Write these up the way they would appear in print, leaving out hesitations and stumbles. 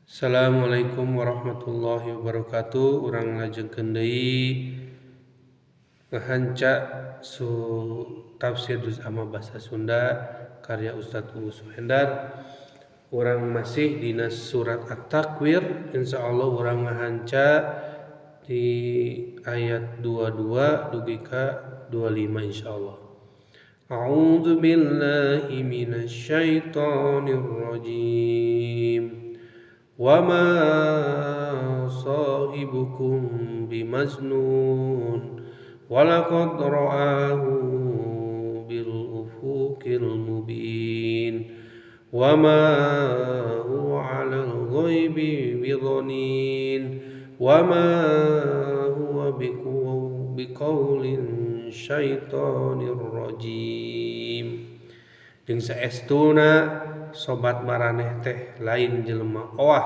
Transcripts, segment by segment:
Assalamualaikum warahmatullahi wabarakatuh. Urang ngajengkeun deui ngahanca su tafsir juz amma basa Sunda karya Ustadz Uus Suhendar. Urang masih dina surat At-Takwir. Insyaallah urang ngahanca di ayat 22 dugi ka 25 insyaallah. A'udzu billahi minasy syaithanir rajim. وما صاحبكم بمجنون ولقد رآه بالأفق المبين وما هو على الغيب بضنين وما هو بقول الشيطان الرجيم. Jeung saestuna sobat maraneh teh lain jelema owah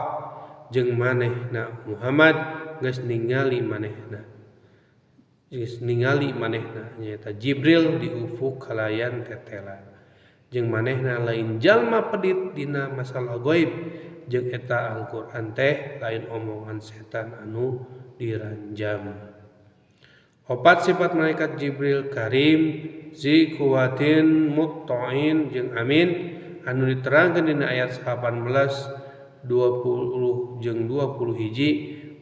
jeung manehna Muhammad geus ningali manehna nyaeta Jibril di ufuk kalayan tetela jeung manehna lain jalma pedit dina masalah gaib jeung eta Al-Qur'an teh lain omongan setan anu diranjam. Opat sifat malaikat Jibril karim zi kuwatin mutta'in jeung amin anu diterangkeun dina ayat 18, 20 jeung 20 hiji.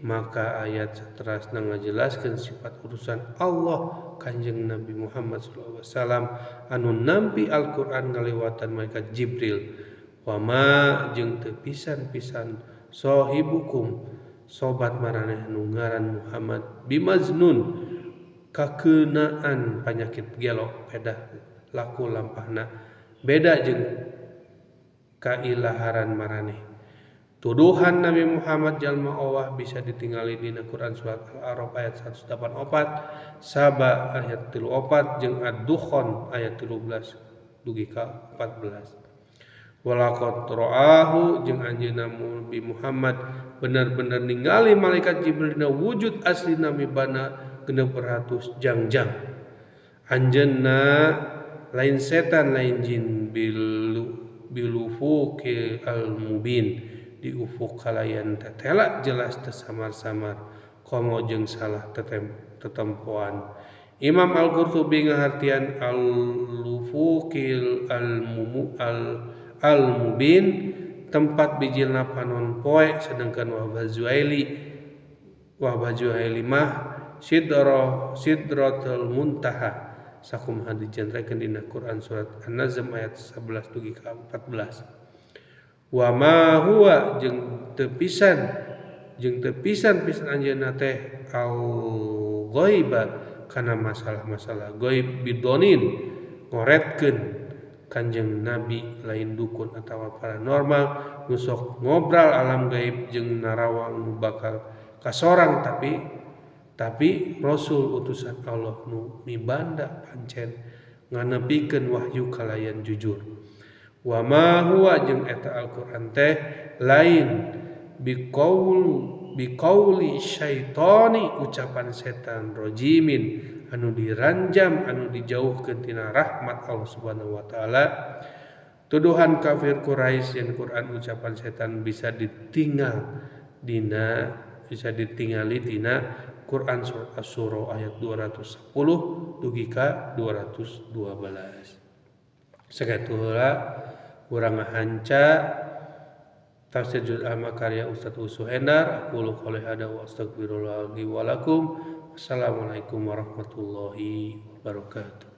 Maka ayat saterasna ngajelaskeun sifat urusan Allah Kanjeng Nabi Muhammad sallallahu alaihi wasallam anu nampi Al-Qur'an ngaliwatan malaikat Jibril. Wa ma jeung teu pisan-pisan sahibukum sobat maraneh nu ngaran Muhammad bimajnun kakeunaan panyakit gelo pedah laku lampahna beda jeung kailaharan maraneh. Tuduhan Nabi Muhammad jalma Allah bisa ditingali dina Quran surat Al-A'raf ayat 184, Saba ayat 34 jeung Ad-Dukhan ayat 13 dugi ka 14. Walaqad ra'ahu jeung anjeunna Nabi Muhammad bener-bener ningali malaikat Jibril dina wujud asli Nabi bana 600 jangjang. Anjeunna lain setan lain jin bilufuqil al-mubin di ufuk kalayan tetela jelas teu samar-samar komo jeung salah tetempoan. Imam Al-Qurtubi ngahartian al-ufuqil al-mubin tempat bijilna panon poe sedangkan wahbah Zuhaili mah sidratul muntaha sakumaha dijantrakeun dina Quran surat An-Nazm ayat 11 dugi ka 14. Wa ma huwa jeung teu pisan anjeunna teh al-ghaiba kana masalah-masalah gaib bidonin ngoretkeun Kanjeng Nabi lain dukun atawa paranormal nu sok ngobrol alam gaib jeung narawang nu bakal kasorang tapi Rasul utusan Allah nu mibanda pancen nganepikeun wahyu kalayan jujur. Wa ma huwa jeung eta Al-Qur'an teh lain biqauli syaitani ucapan setan rajimin anu diranjam anu dijauhkeun tina rahmat Allah Subhanahu wa taala. Tuduhan kafir Quraisy yang Quran ucapan setan bisa ditingali tina Quran surat Asy-Syura ayat 210 dugi ka 212. Sakatuhula urang ngahanca tafsir juz amma karya Ustadz Uus Suhendar. Aqulu qouli hada wa astaghfirullah li wa lakum. Assalamualaikum warahmatullahi wabarakatuh.